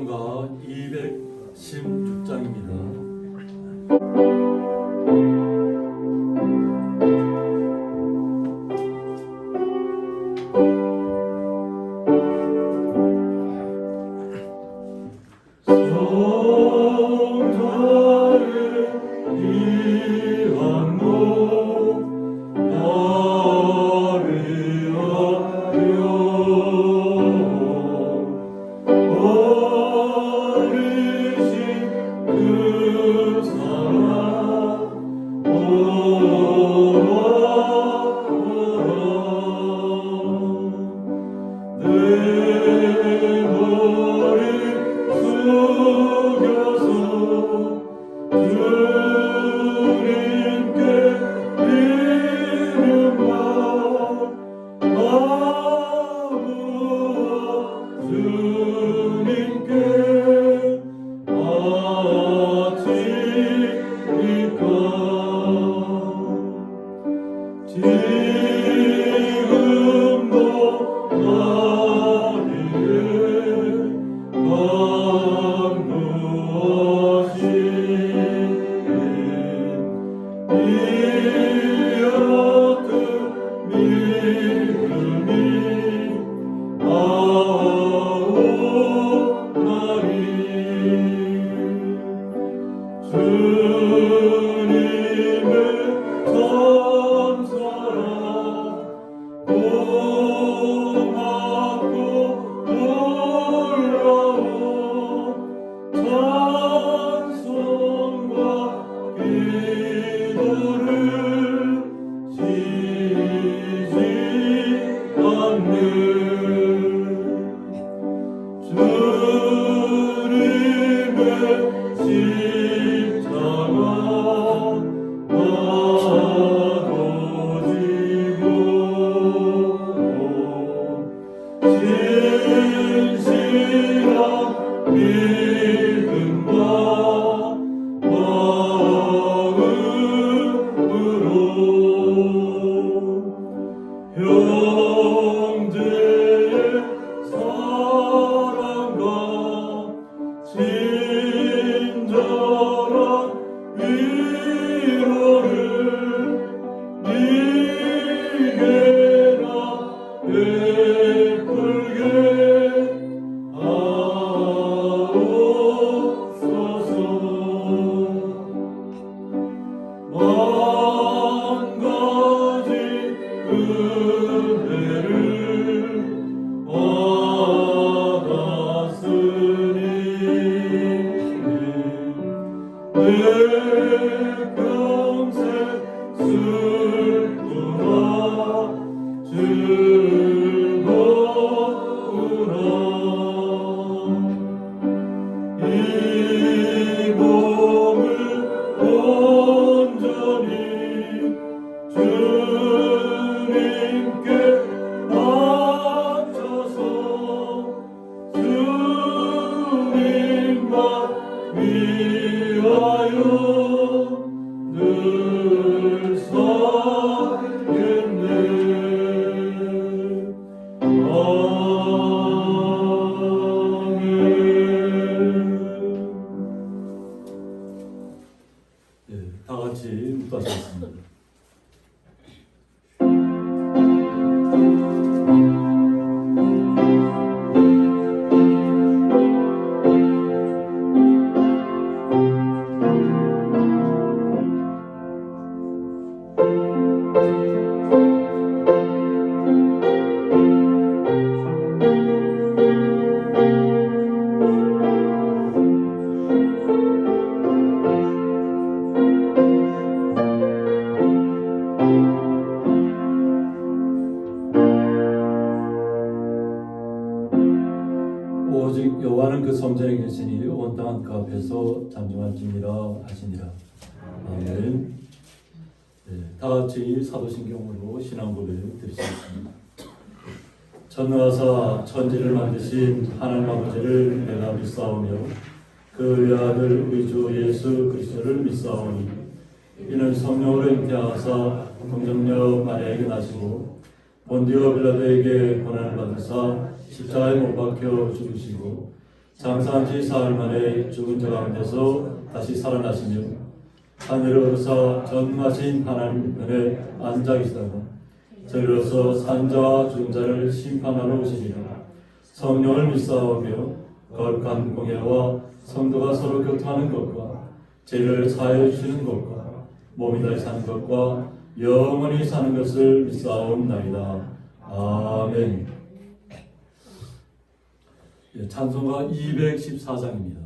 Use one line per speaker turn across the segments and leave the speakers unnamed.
찬송가 216장입니다. 다 같이 묵과하겠습니다. 오직 여호와는 그 성전에 계시니 온 땅은 그 앞에서 잠잠할지니라 하시니라. 아멘. 네, 다 같이 사도신경으로 신앙 고백 드리시겠습니다. 전능하사 천지를 만드신 하나님 아버지를 내가 믿사오며 그 외아들 우리 주 예수 그리스도를 믿사오니 이는 성령으로 잉태하사 동정녀 마리아에게 나시고 본디오 빌라도에게 고난을 받으사 십자가에 못 박혀 죽으시고 장사한 지 사흘 만에 죽은 자 가운데서 다시 살아나시며 하늘에 오르사 전능하신 하나님 편에 앉아 계시다가 저리로서 산자와 죽은 자를 심판하러 오시리라. 성령을 믿사오며 거룩한 공예와 성도가 서로 교통하는 것과 죄를 사하여 주시는 것과 몸이 다시 사는 것과 영원히 사는 것을 믿사옵나이다. 아멘. 찬송가 214장입니다.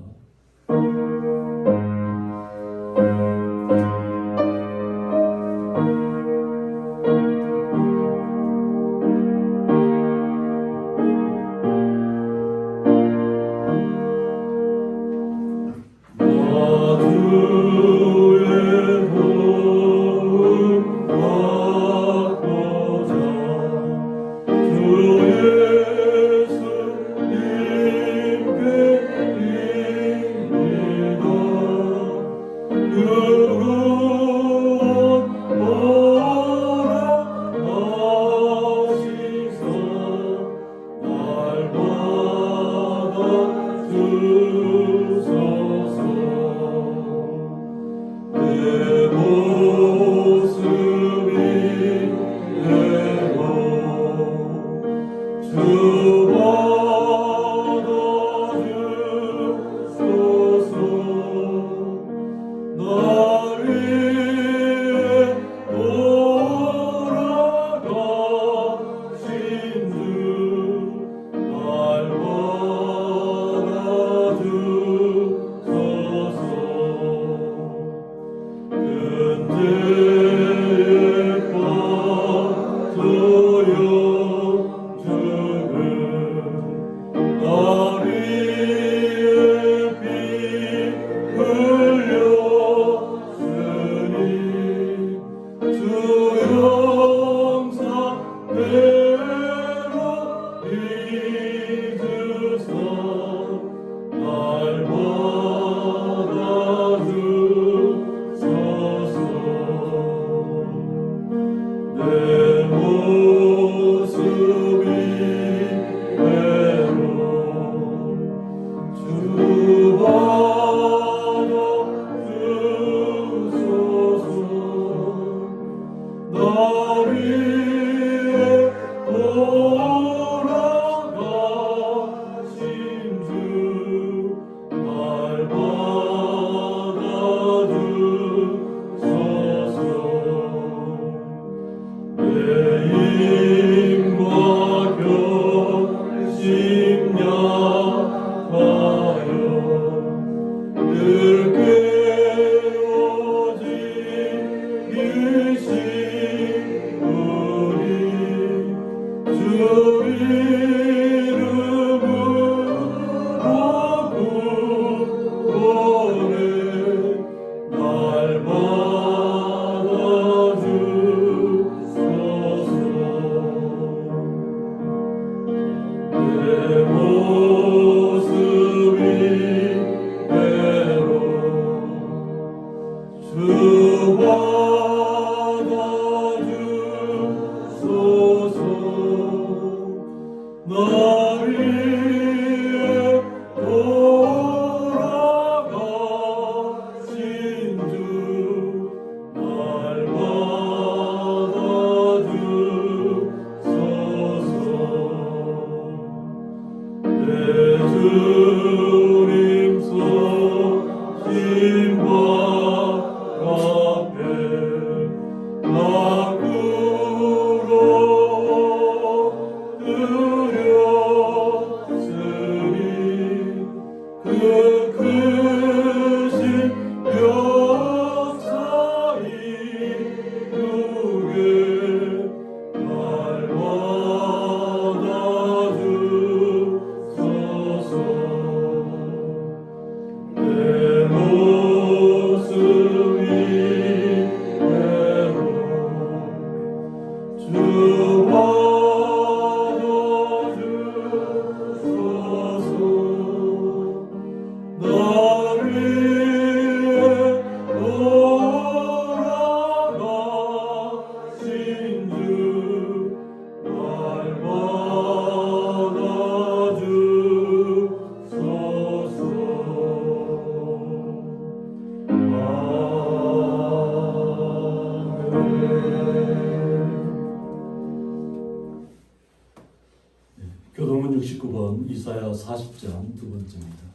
교동문 69번 이사야 40장 두 번째입니다.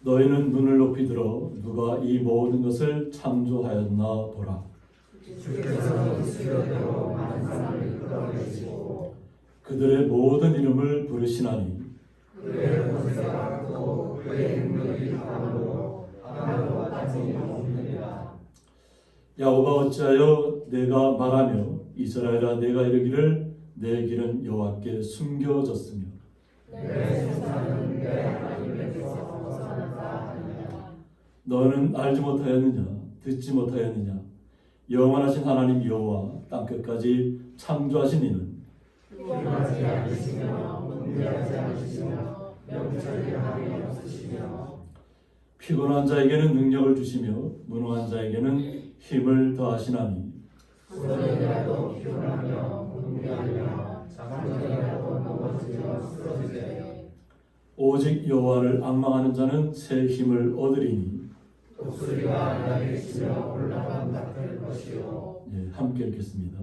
너희는 눈을 높이 들어 누가 이 모든 것을 창조하였나 보라.
주께서 이스라엘로 많은 사람을 끌어내시고
그들의 모든 이름을 부르시나니
그의 권세가 또 그의 능력이 강하고 하나도 빠짐이 없느니라.
야곱아 어찌하여 내가 말하며 이스라엘아 내가 이르기를 내 길은 여호와께 숨겨졌으며
내 생사는 내 하나님에게서 벗어났다 하느냐.
너는 알지 못하였느냐 듣지 못하였느냐 영원하신 하나님 여호와 땅끝까지 창조하신 이는
피곤하지 않으시며 분비하지 않으시며 명철이 함이 없으시며
피곤한 자에게는 능력을 주시며 무능한 자에게는 힘을 더하시나니
소년이라도 피곤하며 분비하며 장정이라도 넘어지며 쓰러지되
오직 여호와를 앙망하는 자는 새 힘을 얻으리니.
독수리가 나를 치며 올라간 닭될 것이요.
함께 읽겠습니다.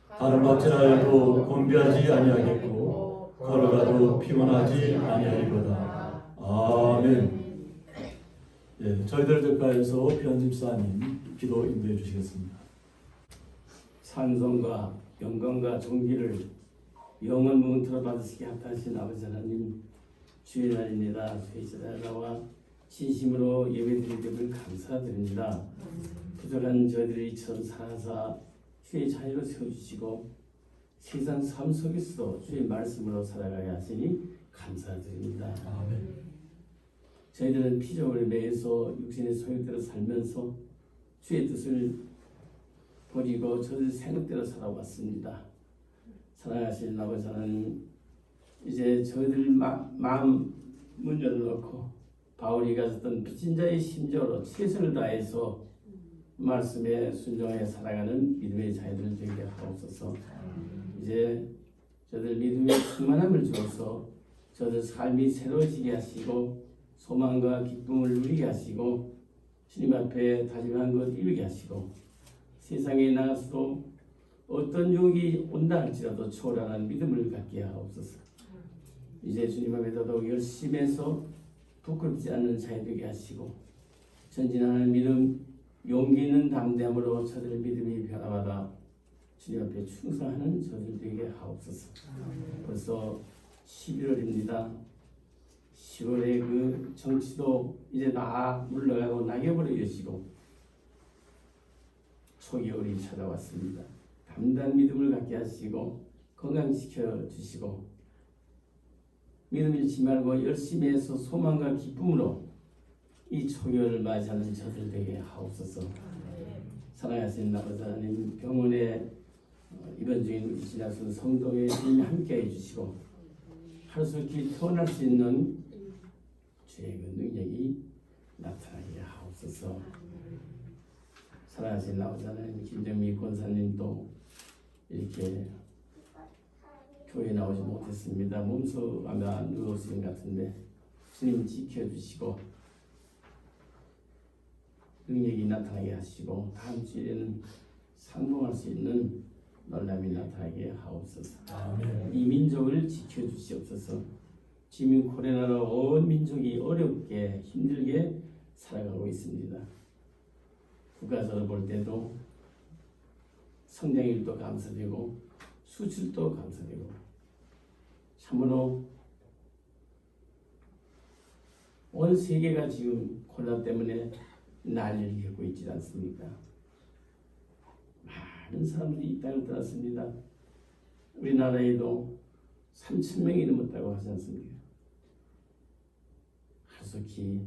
다른 밭이라도 곤비하지 아니하겠고 걸어가도 피곤하지 아니하리로다. 아멘. 저희들 대가에서 편집사님 기도 인도해 주시겠습니다.
찬송과 영광과 존귀를 영원 무은토로 받으시게 합하신 아버지 하나님, 주의 날입니다. 회시다 나와 진심으로 예배드리기를 감사드립니다. 부족한 저희들이 이처럼 살아서 주의 자유로 세워주시고 세상 삶 속에서도 주의 말씀으로 살아가야 하시니 감사드립니다.
아멘.
저희들은 피조물에 매여서 육신의 소유대로 살면서 주의 뜻을 버리고 저들 생각대로 살아왔습니다. 사랑하신 아버지 하나님, 이제 저희들 마음 문 열어놓고 바울이 가졌던 빚진 자의 심정으로 최선을 다해서 말씀에 순종해 살아가는 믿음의 자녀들 되게 하옵소서. 이제 저들 믿음의 충만함을 주어서 저들 삶이 새로워지게 하시고 소망과 기쁨을 누리게 하시고 주님 앞에 다짐한 것 이루게 하시고 세상에 나가서도 어떤 유혹이 온다 할지라도 초월하는 믿음을 갖게 하옵소서. 이제 주님 앞에 더더욱 열심히 해서 부끄럽지 않는 자유 되게 하시고 전진하는 믿음, 용기 있는 담대함으로 저들의 믿음이 변화받아 주님 앞에 충성하는 저들 되게 하옵소서. 벌써 11월입니다. 10월에 그 정치도 이제 다 물러가고 낙엽으로 여시고 초겨울이 찾아왔습니다. 담대한 믿음을 갖게 하시고 건강시켜 주시고 믿음 잃지 말고 열심히 해서 소망과 기쁨으로 이 초겨울을 맞이하는 저들 되게 하옵소서. 사랑하시는 아버지 하나님, 병원에 입원 중인 우리 지나선 성도의 주님이 함께해 주시고 하루속히 태어날 수 있는 주의 그 능력이 나타나게 하옵소서. 사랑하시는 아버지 하나님, 김정미 권사님도 이렇게 교회 나오지 못했습니다. 몸소 아마 누우신 것 같은데 주님 지켜주시고 능력이 나타나게 하시고 다음 주에는 상봉할 수 있는 놀람이 나타나게 하옵소서.
아멘.
이 민족을 지켜주시옵소서. 지금 코로나로 온 민족이 어렵게 힘들게 살아가고 있습니다. 국가적으로 볼 때도 성장률도 감소되고 수출도 감소되고 참으로 온 세계가 지금 코로나 때문에 난리를 겪고 있지 않습니까? 많은 사람들이 이 땅을 떠났습니다. 우리나라에도 3,000명이 넘었다고 하지 않습니까? 하루속히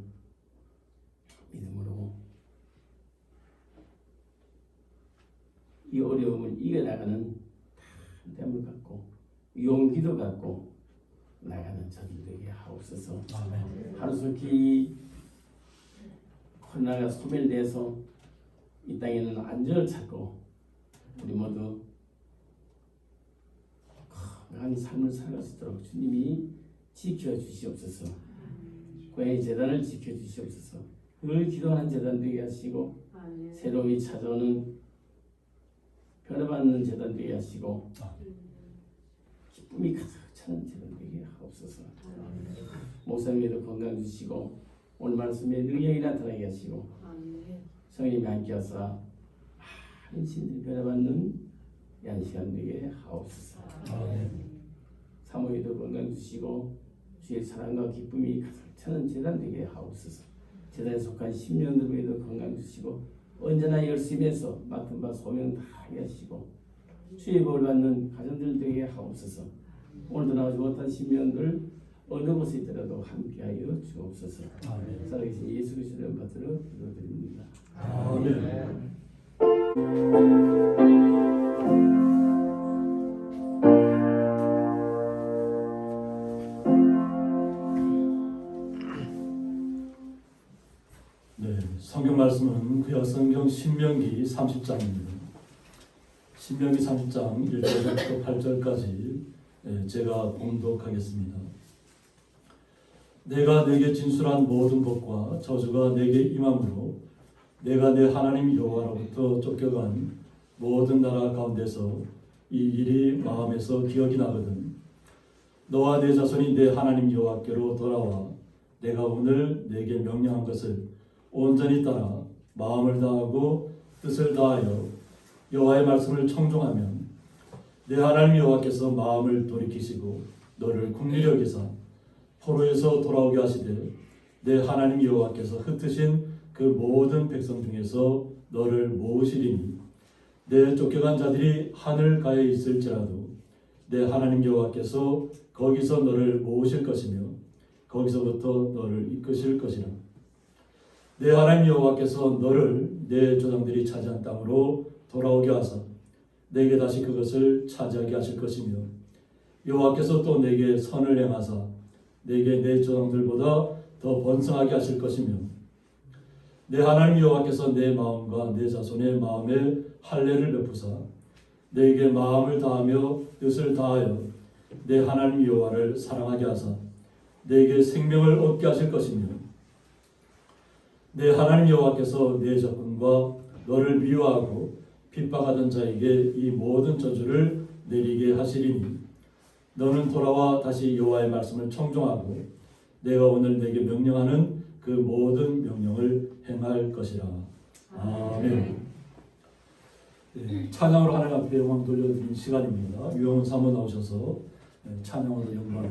믿음으로 이 어려움을 이겨나가는 담대함을 갖고 용기도 갖고 나가는 저들 되게 하옵소서.
아멘.
하루속히 코로나가 소멸돼서 이 땅에는 안전을 찾고 우리 모두 건강한 삶을 살아갈 수 있도록 주님이 지켜주시옵소서. 고향의 재단을 지켜주시옵소서. 늘 기도하는 재단 되게 하시고 새로이 찾아오는 변화받는 재단 되게 하시고 기쁨이 가득 차는 재단 되게 하옵소서. 목사님에도 건강 주시고 오늘 말씀에 능력이 나타나게 하시고 성령님이 함께 하사 많은 신들이 변화받는 이 시간 되게 하옵소서. 사모님도 건강 주시고 주의 사랑과 기쁨이 가득 차는 재단 되게 하옵소서. 재단에 속한 10년들에도 건강 주시고 언제나 열심히 해서 맡은 바 소명 다하게 하시고 주의 복을 받는 가정들 되게 하옵소서. 오늘도 나오지 못한 10년들 어느 곳에 있더라도 함께하여 주옵소서. 살아계신 예수 그리스도의 이름 받들어 기도드립니다.
아멘. 네, 성경 말씀은 구약성경 신명기 30장입니다. 신명기 30장 1절부터 8절까지 제가 봉독하겠습니다. 내가 내게 진술한 모든 법과 저주가 내게 임함으로 내가 내 하나님 여호와로부터 쫓겨간 모든 나라 가운데서 이 일이 마음에서 기억이 나거든 너와 내 자손이 내 하나님 여호와께로 돌아와 내가 오늘 내게 명령한 것을 온전히 따라 마음을 다하고 뜻을 다하여 여호와의 말씀을 청종하면 내 하나님 여호와께서 마음을 돌이키시고 너를 긍휼히 여기사 포로에서 돌아오게 하시되 내 하나님 여호와께서 흩으신 그 모든 백성 중에서 너를 모으시리니 내 쫓겨간 자들이 하늘 가에 있을지라도 내 하나님 여호와께서 거기서 너를 모으실 것이며 거기서부터 너를 이끄실 것이라. 내 하나님 여호와께서 너를 내 조상들이 차지한 땅으로 돌아오게 하사 내게 다시 그것을 차지하게 하실 것이며 여호와께서 또 내게 선을 행하사 내게 내 조상들보다 더 번성하게 하실 것이며 내 하나님 여호와께서 내 마음과 내 자손의 마음에 할례를 베푸사 내게 마음을 다하며 뜻을 다하여 내 하나님 여호와를 사랑하게 하사 내게 생명을 얻게 하실 것이며 내 하나님 여호와께서 내 적군과 너를 미워하고 핍박하던 자에게 이 모든 저주를 내리게 하시리니 너는 돌아와 다시 여호와의 말씀을 청종하고 내가 오늘 내게 명령하는 그 모든 명령을 행할 것이라. 아멘. 네, 찬양으로 하나님 앞에 영광 돌려드리는 시간입니다. 유영은 사모 나오셔서 찬양으로 영광을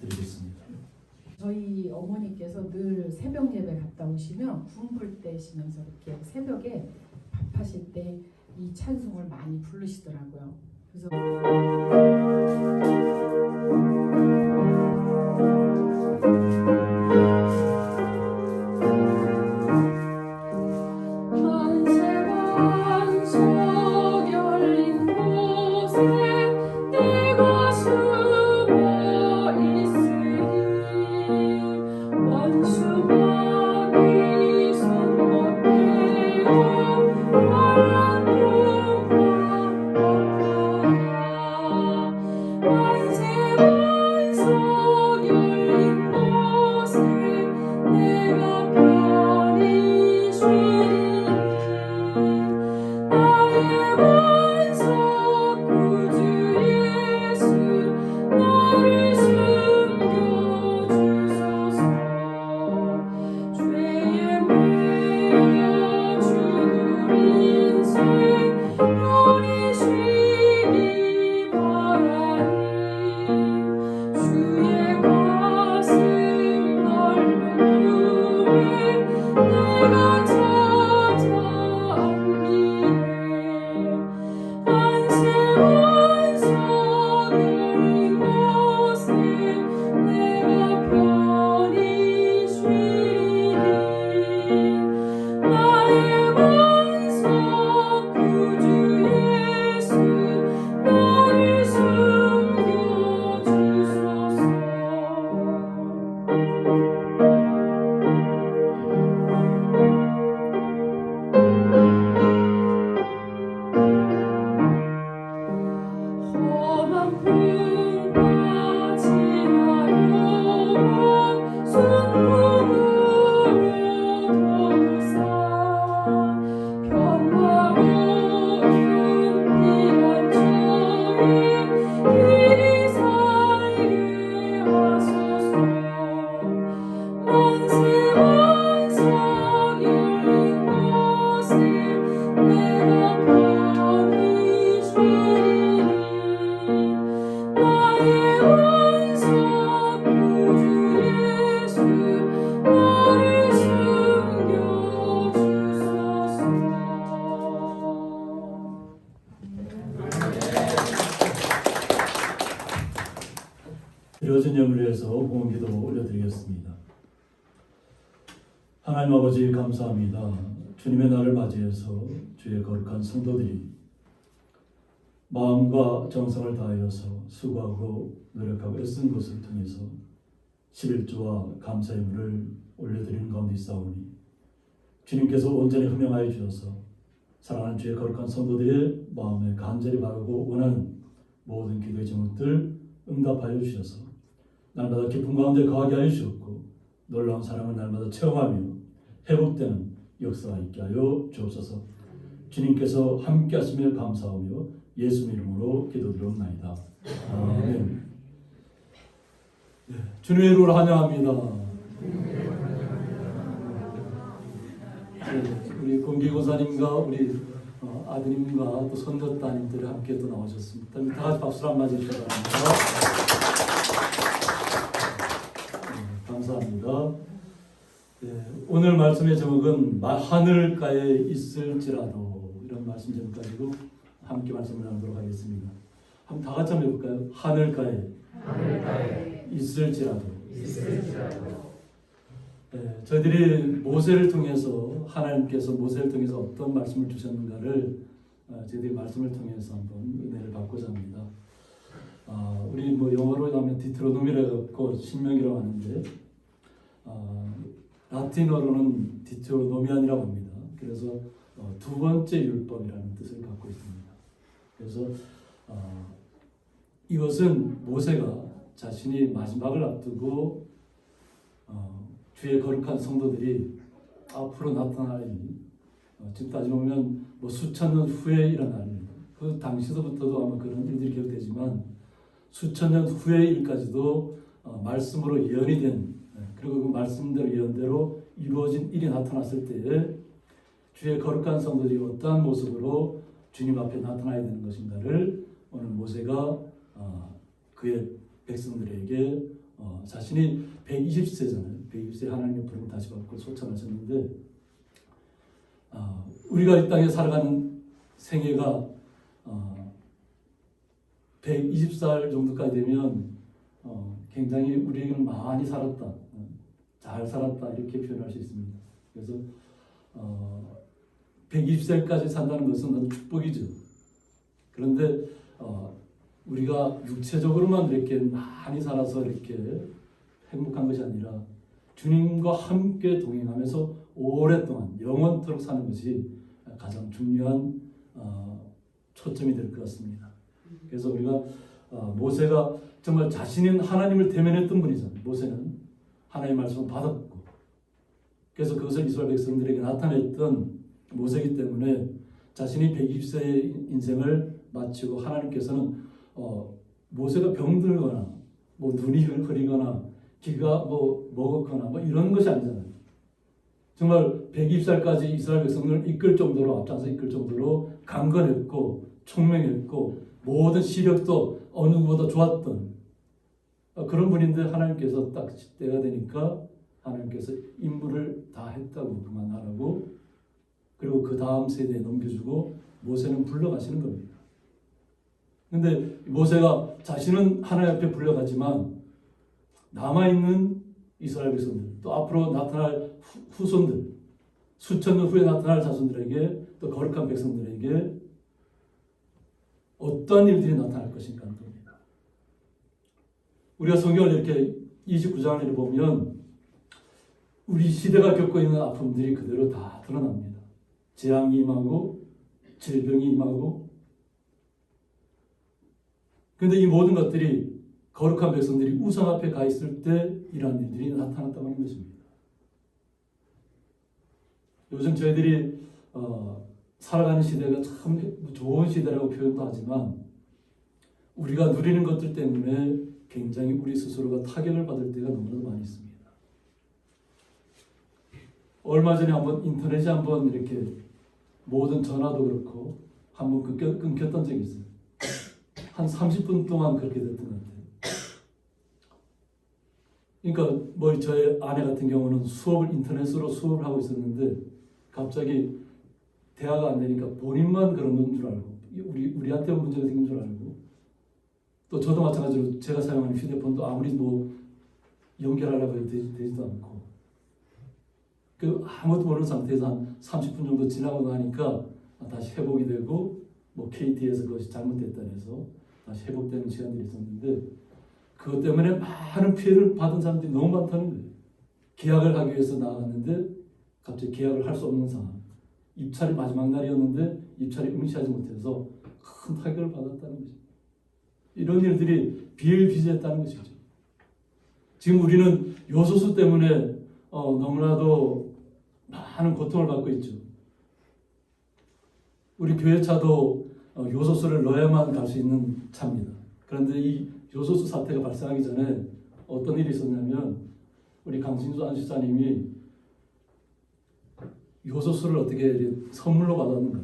드리겠습니다.
저희 어머니께서 늘 새벽 예배 갔다 오시면 군불 떼시면서 이렇게 새벽에 밥하실 때 이 찬송을 많이 부르시더라고요. 그래서
드려진 예물을 위해서 봉헌기도 올려드리겠습니다. 하나님 아버지 감사합니다. 주님의 날을 맞이해서 주의 거룩한 성도들이 마음과 정성을 다하여서 수고하고 노력하고 애쓴 것을 통해서 11조와 감사 예물을 올려드리는 가운데 있사오니 주님께서 온전히 흠명하여 주셔서 사랑하는 주의 거룩한 성도들의 마음에 간절히 바라고 원하는 모든 기도의 제목들 응답하여 주셔서 날마다 기쁨 가운데 거하게 하여 주셨고 놀라운 사랑을 날마다 체험하며 회복되는 역사가 있게 하여 주옵소서. 주님께서 함께 하시며 감사하며 예수 이름으로 기도드리옵나이다. 아멘. 네, 주님의 이름으로 환영합니다. 네, 우리 공기고사님과 우리 아드님과 또 선교 따님들이 함께 또 나오셨습니다. 다 같이 박수를 한번 맞으시기 바랍니다. 네, 감사합니다. 네, 오늘 말씀의 제목은 하늘가에 있을지라도 이런 말씀 제목 가지고 함께 말씀을 나누도록 하겠습니다. 한번 다 같이 한번 해볼까요? 하늘가에 있을지라도. 네, 저희들이 모세를 통해서 하나님께서 모세를 통해서 어떤 말씀을 주셨는가를 저희들이 말씀을 통해서 한번 은혜를 받고자 합니다. 우리 뭐 영어로 하면 디트로노미라고 하고 신명기라고 하는데 라틴어로는 디트로노미안이라고 합니다. 그래서 두 번째 율법이라는 뜻을 갖고 있습니다. 그래서 이것은 모세가 자신이 마지막을 앞두고 주의 거룩한 성도들이 앞으로 나타날 일, 지금 따지보면 뭐 수천 년 후에 일어날 일, 그 당시서부터도 아마 그런 일들이 기억되지만 수천 년 후의 일까지도 말씀으로 예언이 된, 그리고 그 말씀대로 예언대로 이루어진 일이 나타났을 때에 주의 거룩한 성도들이 어떠한 모습으로 주님 앞에 나타나야 되는 것인가를 오늘 모세가 그의 백성들에게 자신이 120세잖아요. 120세 하나님의 부름을 다시 받고 소천하셨는데 우리가 이 땅에 살아가는 생애가 120살 정도까지 되면 굉장히 우리에게는 많이 살았다, 잘 살았다 이렇게 표현할 수 있습니다. 그래서 120살까지 산다는 것은 너무 축복이죠. 그런데 우리가 육체적으로만 이렇게 많이 살아서 이렇게 행복한 것이 아니라 주님과 함께 동행하면서 오랫동안 영원토록 사는 것이 가장 중요한 초점이 될 것 같습니다. 그래서 우리가 모세가 정말 자신은 하나님을 대면했던 분이잖아요. 모세는 하나님의 말씀을 받았고 그래서 그것을 이스라엘 백성들에게 나타냈던 모세이기 때문에 자신이 120세의 인생을 마치고 하나님께서는 모세가 병들거나 뭐 눈이 흐리거나 귀가 뭐 먹었거나 뭐 이런 것이 아니잖아요. 정말 120살까지 이스라엘 백성을 이끌 정도로 앞장서 이끌 정도로 강건했고 총명했고 모든 시력도 어느 누구보다 좋았던 그런 분인데 하나님께서 딱 때가 되니까 하나님께서 임무를 다 했다고 그만하라고 그리고 그 다음 세대에 넘겨주고 모세는 불러가시는 겁니다. 근데 모세가 자신은 하나님 앞에 불려가지만 남아있는 이스라엘 백성들 또 앞으로 나타날 후손들 수천 년 후에 나타날 자손들에게 또 거룩한 백성들에게 어떠한 일들이 나타날 것인가 하는 겁니다. 우리가 성경을 이렇게 29장을 보면 우리 시대가 겪고 있는 아픔들이 그대로 다 드러납니다. 재앙이 임하고 질병이 임하고 그런데 이 모든 것들이 거룩한 백성들이 우상 앞에 가 있을 때 이러한 일들이 나타났다고 하는 것입니다. 요즘 저희들이 살아가는 시대가 참 좋은 시대라고 표현도 하지만 우리가 누리는 것들 때문에 굉장히 우리 스스로가 타격을 받을 때가 너무나도 많이 있습니다. 얼마 전에 한번 인터넷이 한번 이렇게 모든 전화도 그렇고 한번 끊겼던 적이 있어요. 한 30분 동안 그렇게 됐던 것 같아요. 그러니까 뭐 저의 아내 같은 경우는 인터넷으로 수업을 하고 있었는데 갑자기 대화가 안 되니까 본인만 그런 건 줄 알고 우리한테 문제가 생긴 줄 알고 또 저도 마찬가지로 제가 사용하는 휴대폰도 아무리 뭐 연결하려고 해도 되지도 않고 그 아무것도 모르는 상태에서 한 30분 정도 지나고 나니까 다시 회복이 되고 뭐 KT에서 그것이 잘못됐다 해서 다시 회복되는 시간들이 있었는데 그것 때문에 많은 피해를 받은 사람들이 너무 많다는 거예요. 계약을 하기 위해서 나갔는데 갑자기 계약을 할 수 없는 상황. 입찰이 마지막 날이었는데 입찰이 응시하지 못해서 큰 타격을 받았다는 거죠. 이런 일들이 비일비재했다는 것이죠. 지금 우리는 요소수 때문에 너무나도 많은 고통을 받고 있죠. 우리 교회차도 요소수를 넣어야만 갈 수 있는 차입니다. 그런데 이 요소수 사태가 발생하기 전에 어떤 일이 있었냐면 우리 강신주 안식사님이 요소수를 어떻게 선물로 받았는가.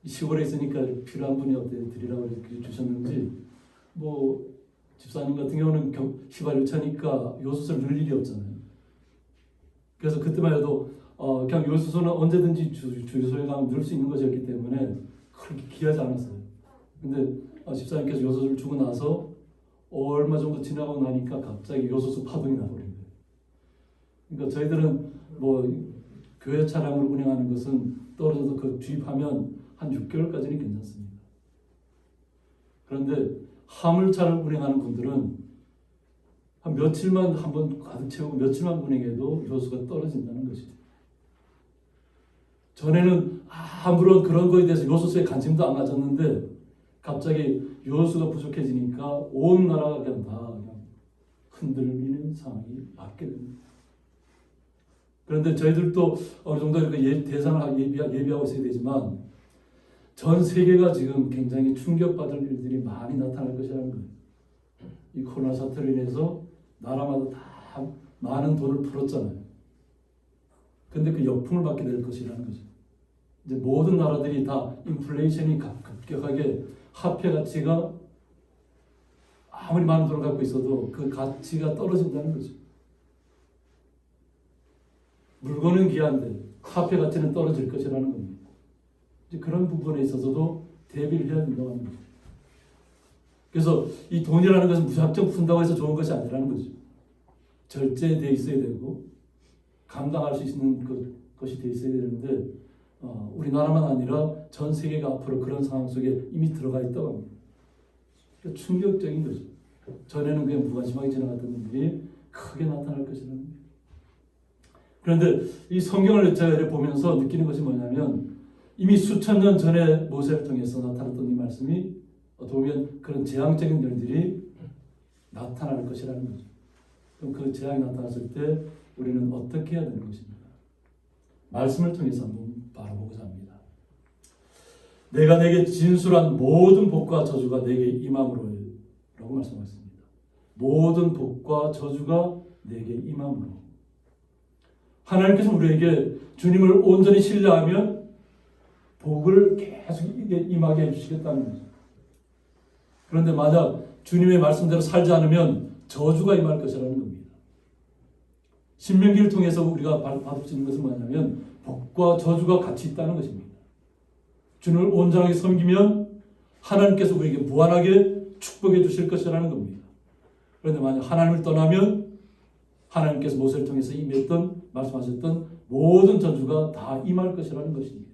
시골에 있으니까 필요한 분이 어떻게 드리라고 이렇게 주셨는지 뭐 집사님 같은 경우는 휘발유차니까 요소수를 넣을 일이 없잖아요. 그래서 그때만 해도 그냥 요소수는 언제든지 주유소에 가면 넣을 수 있는 것이었기 때문에 그렇게 귀하지 않았어요. 근데 집사님께서 요소수를 주고 나서 얼마 정도 지나고 나니까 갑자기 요소수 파동이 나버린 거예요. 그러니까 저희들은 뭐 교회 차량을 운행하는 것은 떨어져서 그 주입하면 한 6개월까지는 괜찮습니다. 그런데 화물차를 운행하는 분들은 한 며칠만 한번 가득 채우고 며칠만 운행해도 요소수가 떨어진다는 것이죠. 전에는 아무런 그런 거에 대해서 요소수에 관심도 안 가졌는데 갑자기 요소수가 부족해지니까 온 나라가 그냥 다 흔들리는 상황이 맞게 됩니다. 그런데 저희들도 어느 정도 이렇게 대상을 예비하고 있어야 되지만 전 세계가 지금 굉장히 충격받을 일들이 많이 나타날 것이라는 거예요. 이 코로나 사태로 인해서 나라마다 다 많은 돈을 풀었잖아요. 근데 그 역풍을 받게 될 것이라는 거죠. 이제 모든 나라들이 다 인플레이션이 급격하게 화폐 가치가 아무리 많은 돈을 갖고 있어도 그 가치가 떨어진다는 거죠. 물건은 귀한데 화폐 가치는 떨어질 것이라는 겁니다. 이제 그런 부분에 있어서도 대비를 해야 된다고 하는 거죠. 그래서 이 돈이라는 것은 무작정 푼다고 해서 좋은 것이 아니라는 거죠. 절제되어 있어야 되고 감당할 수 있는 것이 되어 있어야 되는데 우리나라만 아니라 전 세계가 앞으로 그런 상황 속에 이미 들어가 있다고 합니다. 그러니까 충격적인 거죠. 전에는 그냥 무관심하게 지나갔던 일이 크게 나타날 것이라는 거예요. 그런데 이 성경을 제가 보면서 느끼는 것이 뭐냐면 이미 수천 년 전에 모세를 통해서 나타났던 이 말씀이 어떻게 보면 그런 재앙적인 일들이 나타날 것이라는 거죠. 그럼 그 재앙이 나타났을 때 우리는 어떻게 해야 되는 것입니까? 말씀을 통해서 한번 바라보고자 합니다. 내가 내게 진술한 모든 복과 저주가 내게 임함으로 라고 말씀하셨습니다. 모든 복과 저주가 내게 임함으로. 하나님께서 우리에게 주님을 온전히 신뢰하면 복을 계속 임하게 해주시겠다는 거죠. 그런데 만약 주님의 말씀대로 살지 않으면 저주가 임할 것이라는 겁니다. 신명기를 통해서 우리가 받을 수 있는 것은 뭐냐면 복과 저주가 같이 있다는 것입니다. 주님을 온전하게 섬기면 하나님께서 우리에게 무한하게 축복해 주실 것이라는 겁니다. 그런데 만약 하나님을 떠나면 하나님께서 모세를 통해서 임했던 말씀하셨던 모든 저주가 다 임할 것이라는 것입니다.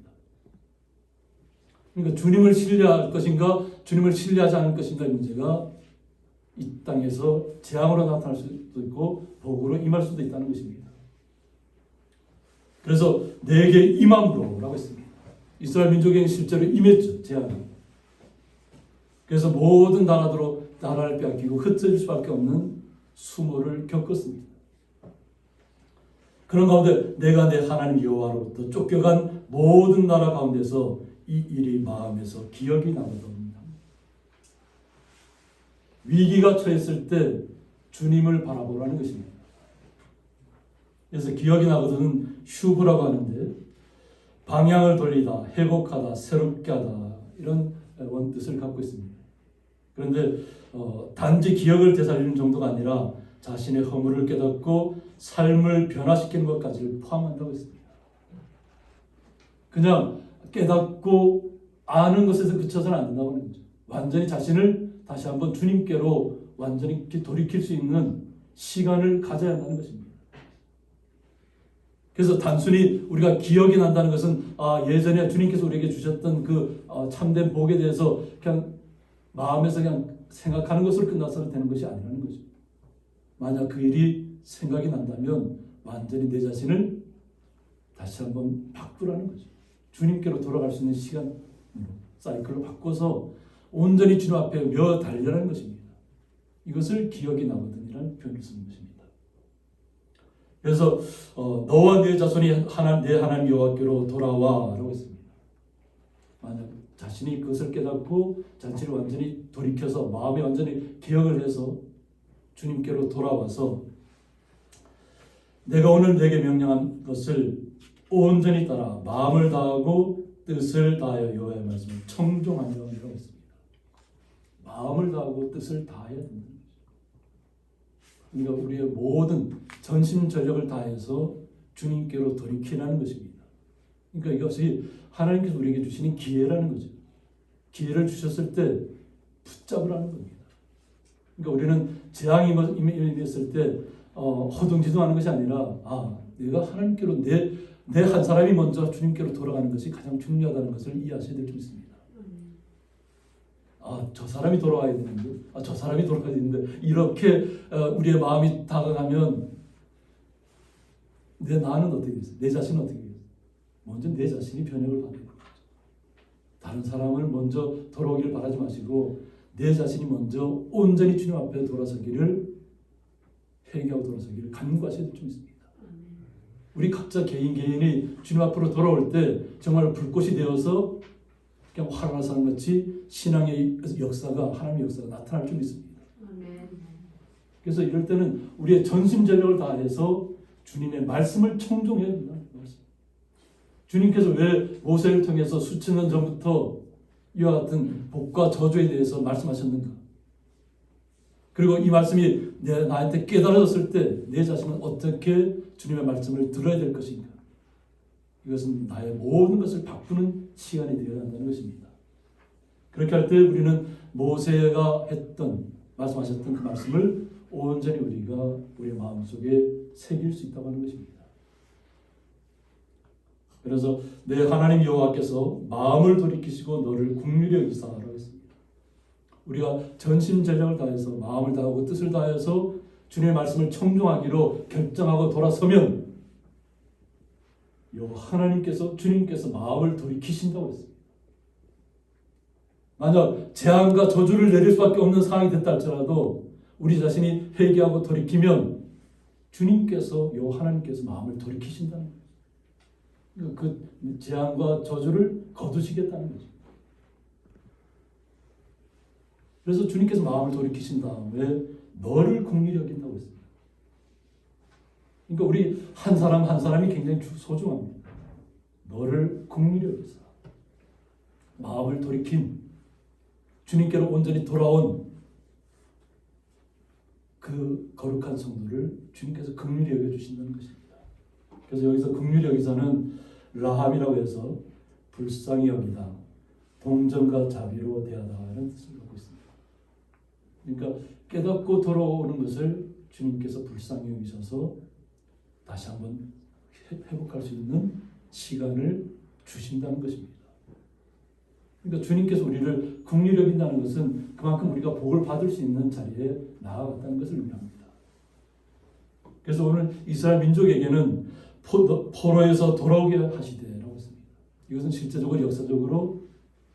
그러니까 주님을 신뢰할 것인가 주님을 신뢰하지 않을 것인가의 문제가 이 땅에서 재앙으로 나타날 수도 있고 복으로 임할 수도 있다는 것입니다. 그래서 내게 임함으로 라고 했습니다. 이스라엘 민족에게 실제로 임했죠. 재앙이. 그래서 모든 나라를 빼앗기고 흩어질 수밖에 없는 수모를 겪었습니다. 그런 가운데 내가 내 하나님 여호와로부터 쫓겨간 모든 나라 가운데서 이 일이 마음에서 기억이 나거든요. 위기가 처했을 때 주님을 바라보라는 것입니다. 그래서 기억이 나거든은 휴브라고 하는데 방향을 돌리다, 회복하다, 새롭게 하다 이런 원뜻을 갖고 있습니다. 그런데 단지 기억을 되살리는 정도가 아니라 자신의 허물을 깨닫고 삶을 변화시키는 것까지를 포함한다고 했습니다. 그냥 깨닫고 아는 것에서 그쳐서는 안 된다고 하는 거죠. 완전히 자신을 다시 한번 주님께로 완전히 돌이킬 수 있는 시간을 가져야 한다는 것입니다. 그래서 단순히 우리가 기억이 난다는 것은 예전에 주님께서 우리에게 주셨던 그 참된 복에 대해서 그냥 마음에서 그냥 생각하는 것으로 끝나서는 되는 것이 아니라는 거죠. 만약 그 일이 생각이 난다면 완전히 내 자신을 다시 한번 바꾸라는 거죠. 주님께로 돌아갈 수 있는 시간 사이클로 바꿔서 온전히 주님 앞에 며 달려라는 것입니다. 이것을 기억이 나거든이라는 표현을 쓰는 것입니다. 그래서 너와 네 자손이 내 하나님 여호와께로 돌아와라고 했습니다. 만약 자신이 그것을 깨닫고 자신을 완전히 돌이켜서 마음에 완전히 개혁을 해서 주님께로 돌아와서 내가 오늘 내게 명령한 것을 온전히 따라 마음을 다하고 뜻을 다하여 여호와의 말씀을 청종하려고 했습니다. 마음을 다하고 뜻을 다해야 된다는 거죠. 그러니까 우리의 모든 전심전력을 다해서 주님께로 돌이키라는 것입니다. 그러니까 이것이 하나님께서 우리에게 주시는 기회라는 거죠. 기회를 주셨을 때 붙잡으라는 겁니다. 그러니까 우리는 재앙이 임했을 때 허둥지둥하는 것이 아니라 내가 하나님께로 내 한 사람이 먼저 주님께로 돌아가는 것이 가장 중요하다는 것을 이해하셔야 될 줄 있습니다. 저 사람이 돌아가야 되는데, 저 사람이 돌아가야 되는데 이렇게 우리의 마음이 다가가면 나는 어떻게 되겠어요? 내 자신은 어떻게 되겠어요? 먼저 내 자신이 변혁을 받는 거죠. 다른 사람을 먼저 돌아오기를 바라지 마시고 내 자신이 먼저 온전히 주님 앞에 돌아서기를 회개하고 돌아서기를 간구하셔야 될 줄 있습니다. 우리 각자 개인이 주님 앞으로 돌아올 때 정말 불꽃이 되어서 그냥 활활하는 같이 신앙의 역사가 하나님의 역사가 나타날 줄 있습니다. 그래서 이럴 때는 우리의 전심전력을 다해서 주님의 말씀을 청종해야 된다. 주님께서 왜 모세를 통해서 수천 년 전부터 이와 같은 복과 저주에 대해서 말씀하셨는가? 그리고 이 말씀이 나한테 깨달아졌을 때 내 자신은 어떻게 주님의 말씀을 들어야 될 것인가? 이것은 나의 모든 것을 바꾸는 시간이 되어야 한다는 것입니다. 그렇게 할 때 우리는 모세가 말씀하셨던 그 말씀을 온전히 우리가 우리의 마음속에 새길 수 있다고 하는 것입니다. 그래서 내 하나님 여호와께서 마음을 돌이키시고 너를 긍휼히 여기사라고 했습니다. 우리가 전심전력을 다해서 마음을 다하고 뜻을 다해서 주님의 말씀을 청종하기로 결정하고 돌아서면 주님께서 마음을 돌이키신다고 했습니다. 만약 재앙과 저주를 내릴 수밖에 없는 상황이 됐다 할지라도 우리 자신이 회개하고 돌이키면 하나님께서 마음을 돌이키신다는 거예요. 그 재앙과 저주를 거두시겠다는 거죠. 그래서 주님께서 마음을 돌이키신 다음에 너를 긍휼히 여긴다고 했습니다. 그러니까 우리 한 사람 한 사람이 굉장히 소중합니다. 너를 긍휼히 여기사 마음을 돌이킨 주님께로 온전히 돌아온 그 거룩한 성도를 주님께서 긍휼히 여겨주신다는 것입니다. 그래서 여기서 긍휼히 여기사는 라함이라고 해서 불쌍히 여기다, 동정과 자비로 대하다라는 뜻을 갖고 있습니다. 그러니까 깨닫고 돌아오는 것을 주님께서 불쌍히 여기셔서 다시 한번 회복할 수 있는 시간을 주신다는 것입니다. 그러니까 주님께서 우리를 긍휼히 여긴다는 것은 그만큼 우리가 복을 받을 수 있는 자리에 나아갔다는 것을 의미합니다. 그래서 오늘 이스라엘 민족에게는 포로에서 돌아오게 하시되라고 했습니다. 이것은 실제적으로 역사적으로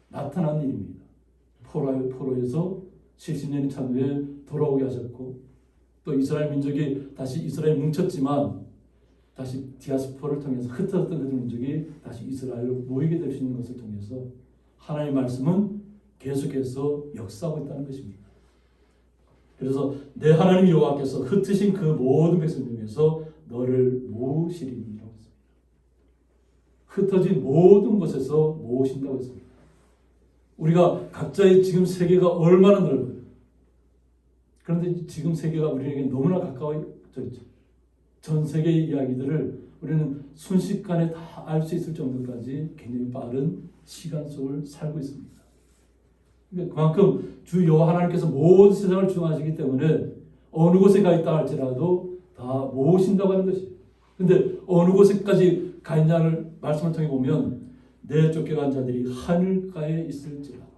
나타난 일입니다. 포로에서 70년이 찬 후에 돌아오게 하셨고 또 이스라엘 민족이 다시 이스라엘에 뭉쳤지만 다시 디아스포를 통해서 흩어졌던 그 민족이 다시 이스라엘로 모이게 될 수 있는 것을 통해서 하나님의 말씀은 계속해서 역사하고 있다는 것입니다. 그래서 내 하나님 여호와께서 흩으신 그 모든 백성 중에서 너를 모으시리라고 했습니다. 흩어진 모든 곳에서 모으신다고 했습니다. 우리가 각자의 지금 세계가 얼마나 넓어요. 그런데 지금 세계가 우리에게 너무나 가까워져 있죠. 전 세계의 이야기들을 우리는 순식간에 다 알 수 있을 정도까지 굉장히 빠른 시간 속을 살고 있습니다. 그러니까 그만큼 주 여호와 하나님께서 모든 세상을 주관하시기 때문에 어느 곳에 가 있다 할지라도 다 모으신다고 하는 것이에요. 근데 어느 곳에까지 가 있냐를 말씀을 통해 보면 내 쫓겨간 자들이 하늘가에 있을지라도,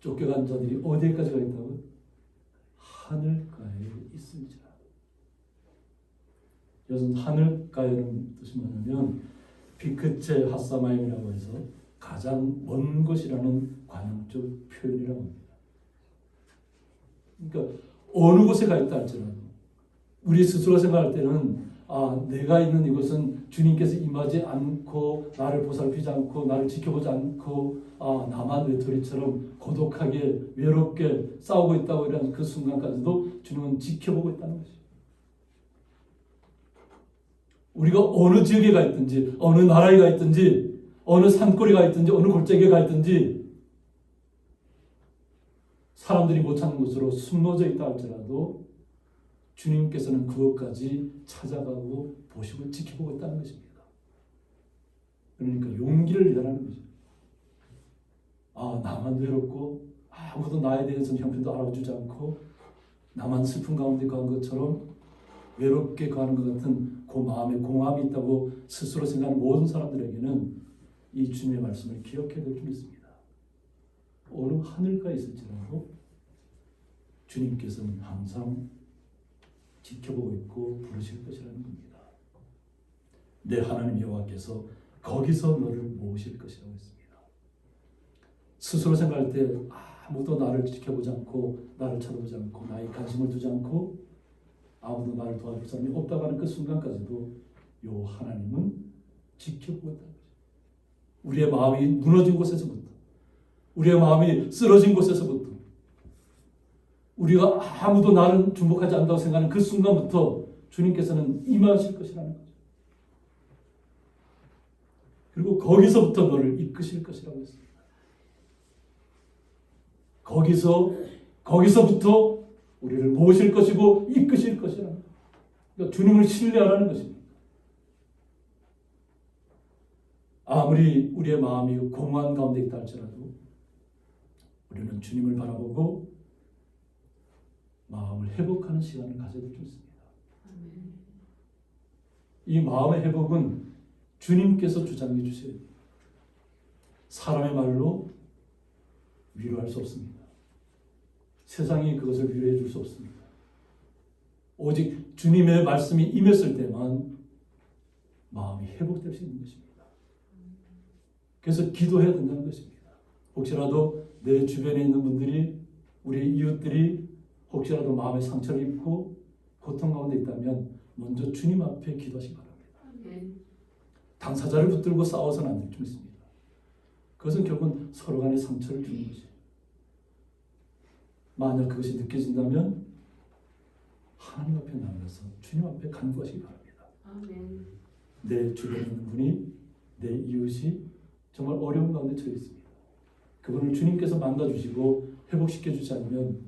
쫓겨간 자들이 어디까지 가 있다고? 하늘가에 있을지라도. 여기서 하늘가에는 뜻이 뭐냐면 비크체 하사마임이라고 해서 가장 먼 곳이라는 관용적 표현이라고 합니다. 그러니까 어느 곳에 가 있다 할지라도 우리 스스로 생각할 때는 내가 있는 이곳은 주님께서 임하지 않고 나를 보살피지 않고 나를 지켜보지 않고 나만 외톨이처럼 고독하게 외롭게 싸우고 있다고 이런 그 순간까지도 주님은 지켜보고 있다는 것이죠. 우리가 어느 지역에 가 있든지 어느 나라에 가 있든지 어느 산골에 가 있든지 어느 골짜기에 가 있든지 사람들이 못 찾는 곳으로 숨어져 있다 할지라도 주님께서는 그것까지 찾아가고 보시고 지켜보고 있다는 것입니다. 그러니까 용기를 내라는 거죠. 나만 외롭고 아무도 나에 대해서는 형편도 알아주지 않고 나만 슬픈 가운데 간 것처럼 외롭게 가는 것 같은 그 마음에 공함이 있다고 스스로 생각하는 모든 사람들에게는 이 주님의 말씀을 기억해야 될 줄 믿습니다. 어느 하늘가에 있을지라도 주님께서는 항상 지켜보고 있고 부르실 것이라는 겁니다. 내 하나님 여호와께서 거기서 너를 모으실 것이라고 했습니다. 스스로 생각할 때 아무도 나를 지켜보지 않고 나를 쳐다보지 않고 나의 관심을 두지 않고 아무도 나를 도와줄 사람이 없다고 하는 그 순간까지도 요 하나님은 지켜보고 있다는 거죠. 우리의 마음이 무너진 곳에서부터, 우리의 마음이 쓰러진 곳에서부터, 우리가 아무도 나를 주목하지 않는다고 생각하는 그 순간부터 주님께서는 임하실 것이라는 거죠. 그리고 거기서부터 너를 이끄실 것이라고 했습니다. 거기서부터 우리를 모실 것이고 이끄실 것이라는 거예요. 그러니까 주님을 신뢰하라는 것입니다. 아무리 우리의 마음이 공허한 가운데 있다 할지라도 우리는 주님을 바라보고 마음을 회복하는 시간을 가져야 될 줄 믿습니다. 이 마음의 회복은 주님께서 주장해 주셔야 됩니다. 사람의 말로 위로할 수 없습니다. 세상이 그것을 위로해 줄 수 없습니다. 오직 주님의 말씀이 임했을 때만 마음이 회복될 수 있는 것입니다. 그래서 기도해야 된다는 것입니다. 혹시라도 내 주변에 있는 분들이, 우리 이웃들이 혹시라도 마음의 상처를 입고 고통 가운데 있다면 먼저 주님 앞에 기도하시기 바랍니다. 당사자를 붙들고 싸워서는 안 될 줄 믿습니다. 그것은 결국은 서로 간에 상처를 주는 것이에요. 만약 그것이 느껴진다면 하나님 앞에 나가서 주님 앞에 간구하시기 바랍니다.
아멘.
내 주변에 있는 분이, 내 이웃이 정말 어려운 가운데 처해 있습니다. 그분을 주님께서 만나주시고 회복시켜주지 않으면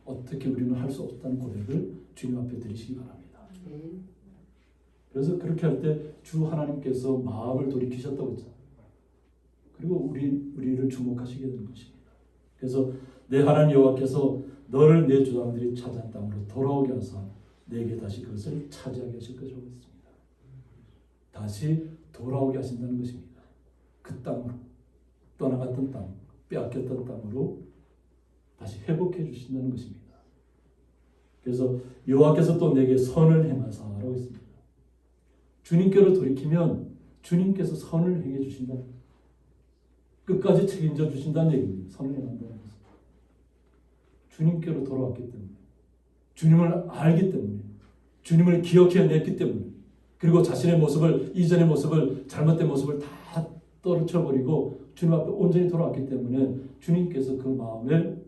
어떻게 우리는 할 수 없다는 고백을 주님 앞에 드리시기 바랍니다. 그래서 그렇게 할 때 주 하나님께서 마음을 돌이키셨다고 했잖아요. 그리고 우리를 주목하시게 되는 것입니다. 그래서 내 하나님 여호와께서 너를 내 조상들이 차지한 땅으로 돌아오게 하사 내게 다시 그것을 차지하게 하실 것이라고 했습니다. 다시 돌아오게 하신다는 것입니다. 그 땅으로, 떠나갔던 땅, 빼앗겼던 땅으로 다시 회복해 주신다는 것입니다. 그래서 여호와께서 또 내게 선을 행하사라고 했습니다. 주님께로 돌이키면 주님께서 선을 행해 주신다는 거예요. 끝까지 책임져 주신다는 얘기입니다. 선을 행한다는 것은. 주님께로 돌아왔기 때문에, 주님을 알기 때문에, 주님을 기억해냈기 때문에, 그리고 자신의 모습을, 이전의 모습을, 잘못된 모습을 다 떨쳐버리고 주님 앞에 온전히 돌아왔기 때문에 주님께서 그 마음을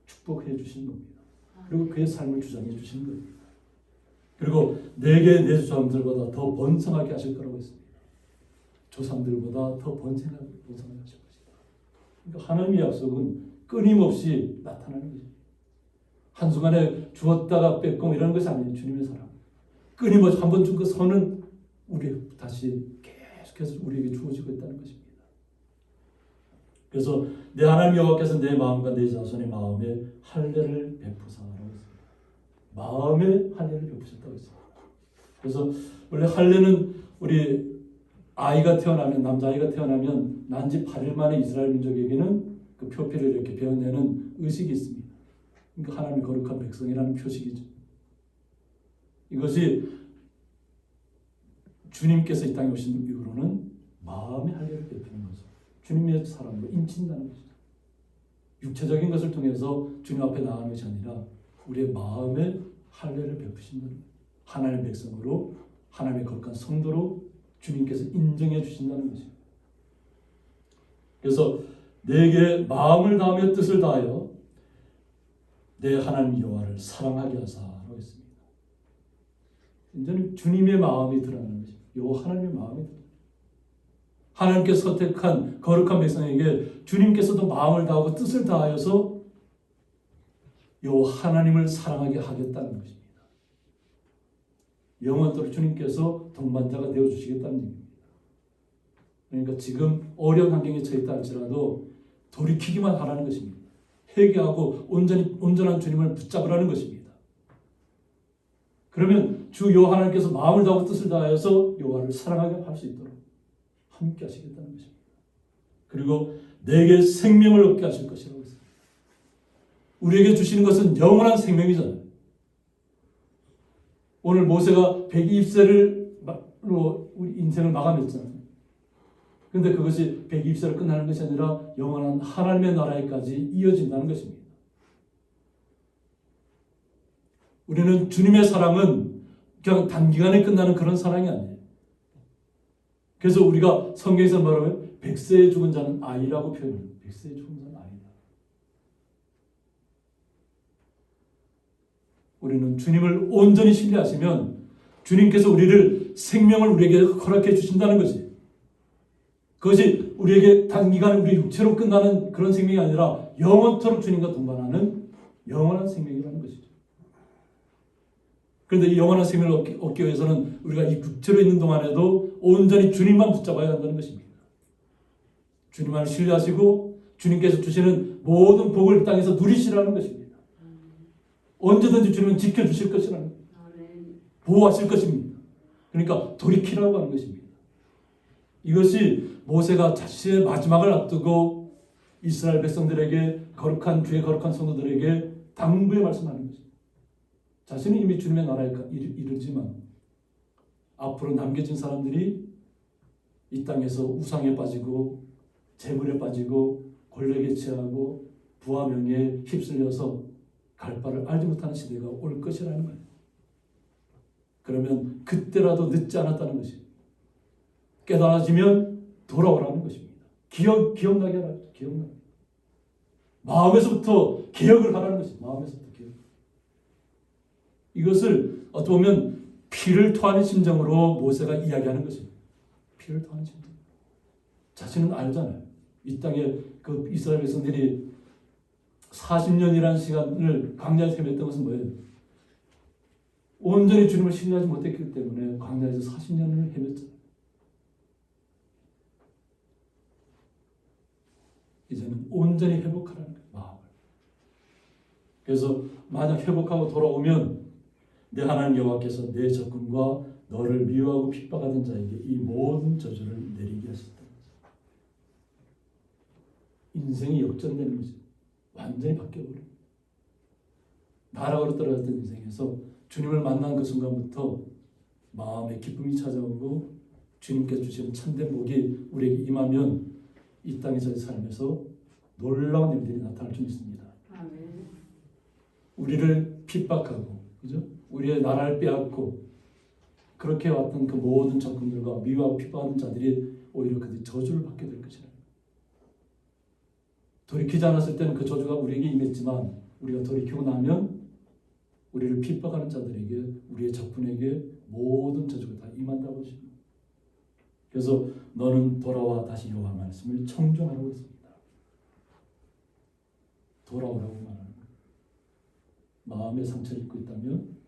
축복해 주신 겁니다. 그리고 그의 삶을 주장해 주신 겁니다. 그리고 내게 내 조상들보다 더 번성하게 하실 거라고 했습니다. 조상들보다 더 번성하게 하실 것이다. 그러니까 하나님의 약속은 끊임없이 나타나는 것입니다. 한순간에 주었다가 뺏고 이런 것이 아니에요. 주님의 사랑. 끊임없이 한 번 준 그 선은 우리 다시 계속해서 우리에게 주어지고 있다는 것입니다. 그래서 내 하나님 여호와께서 내 마음과 내 자손의 마음에 할례를 베푸사라고 했습니다. 마음에 할례를 베푸셨다고 했습니다. 그래서 원래 할례는 우리 아이가 태어나면, 남자아이가 태어나면 난지 8일 만에 이스라엘 민족에게는 그 표피를 이렇게 베어내는 의식이 있습니다. 그러니까 하나님의 거룩한 백성이라는 표식이죠. 이것이 주님께서 이 땅에 오신 이후로는 마음의 할례를 베푸는 거죠. 주님의 사랑으로 인친다는 것이죠. 육체적인 것을 통해서 주님 앞에 나가는 것이 아니라 우리의 마음의 할례를 베푸신다는 거예요. 하나님의 백성으로, 하나님의 거룩한 성도로 주님께서 인정해 주신다는 것이에요. 그래서 내게 마음을 다하며 뜻을 다하여 내 하나님 여호와를 사랑하게 하사라고 했습니다. 이제는 주님의 마음이 드러나는 것입니다. 여호와 하나님의 마음이 드러나는 것입니다. 하나님께서 선택한 거룩한 백성에게 주님께서도 마음을 다하고 뜻을 다하여서 여호와 하나님을 사랑하게 하겠다는 것입니다. 영원토록 주님께서 동반자가 되어주시겠다는 얘기입니다. 그러니까 지금 어려운 환경에 처했다 할지라도 돌이키기만 하라는 것입니다. 회개하고 온전한 주님을 붙잡으라는 것입니다. 그러면 주 여호와 하나님께서 마음을 다하고 뜻을 다하여서 여호와를 사랑하게 할 수 있도록 함께 하시겠다는 것입니다. 그리고 내게 생명을 얻게 하실 것이라고 했습니다. 우리에게 주시는 것은 영원한 생명이잖아요. 오늘 모세가 120세로 우리 인생을 마감했잖아요. 그런데 그것이 120세로 끝나는 것이 아니라 영원한 하나님의 나라에까지 이어진다는 것입니다. 우리는 주님의 사랑은 그냥 단기간에 끝나는 그런 사랑이 아니에요. 그래서 우리가 성경에서 말하면 100세에 죽은 자는 아이라고 표현해요. 100세에 죽은 자는 아이다. 우리는 주님을 온전히 신뢰하시면 주님께서 우리를 생명을 우리에게 허락해 주신다는 것이, 그것이 우리에게 단기간 우리 육체로 끝나는 그런 생명이 아니라 영원토록 주님과 동반하는 영원한 생명이라는 것이죠. 그런데 이 영원한 생명을 얻기 위해서는 우리가 이 육체로 있는 동안에도 온전히 주님만 붙잡아야 한다는 것입니다. 주님만 신뢰하시고 주님께서 주시는 모든 복을 이 땅에서 누리시라는 것입니다. 언제든지 주님은 지켜주실 것이라는 거예요. 보호하실 것입니다. 그러니까 돌이키라고 하는 것입니다. 이것이 모세가 자신의 마지막을 앞두고 이스라엘 백성들에게, 거룩한 주의 거룩한 성도들에게 당부의 말씀하는 것입니다. 자신은 이미 주님의 나라에 이르지만 앞으로 남겨진 사람들이 이 땅에서 우상에 빠지고 재물에 빠지고 권력에 취하고 부와 명예에 휩쓸려서 갈 바를 알지 못하는 시대가 올 것이라는 거예요. 그러면 그때라도 늦지 않았다는 것입니다. 깨달아지면 돌아오라는 것입니다. 기억나게 하라는 것입니다. 기억나게. 마음에서부터 개혁을 하라는 것입니다. 마음에서부터 개혁. 이것을 어떻게 보면 피를 토하는 심정으로 모세가 이야기하는 것입니다. 피를 토하는 심정. 자신은 알잖아요. 이 땅에 그 이스라엘 백성들이 40년이라는 시간을 광야에서 헤맸던 것은 뭐예요? 온전히 주님을 신뢰하지 못했기 때문에 광야에서 40년을 헤맸잖아요. 이제는 온전히 회복하라는 거예요. 마음을. 그래서 만약 회복하고 돌아오면 내 하나님 여호와께서 내 적군과 너를 미워하고 핍박하던 자에게 이 모든 저주를 내리게 하셨다. 인생이 역전되는 거죠. 완전히 바뀌어버려요. 나락으로 떨어졌던 인생에서 주님을 만난 그 순간부터 마음에 기쁨이 찾아오고 주님께서 주시는 참된 복이 우리에게 임하면 이 땅에서의 삶에서 놀라운 일들이 나타날 수 있습니다. 아멘. 우리를 핍박하고, 그죠? 우리의 나라를 빼앗고 그렇게 왔던 그 모든 적군들과 미워하고 핍박하는 자들이 오히려 그들이 저주를 받게 될 것이라. 돌이키지 않았을 때는 그 저주가 우리에게 임했지만 우리가 돌이키고 나면 우리를 핍박하는 자들에게, 우리의 적군에게 모든 저주가 다 임한다고 하십니다. 그래서 너는 돌아와 다시 여호와 말씀을 청종하라고 했습니다. 돌아오라고 말하는 거예요. 마음의 상처를 입고 있다면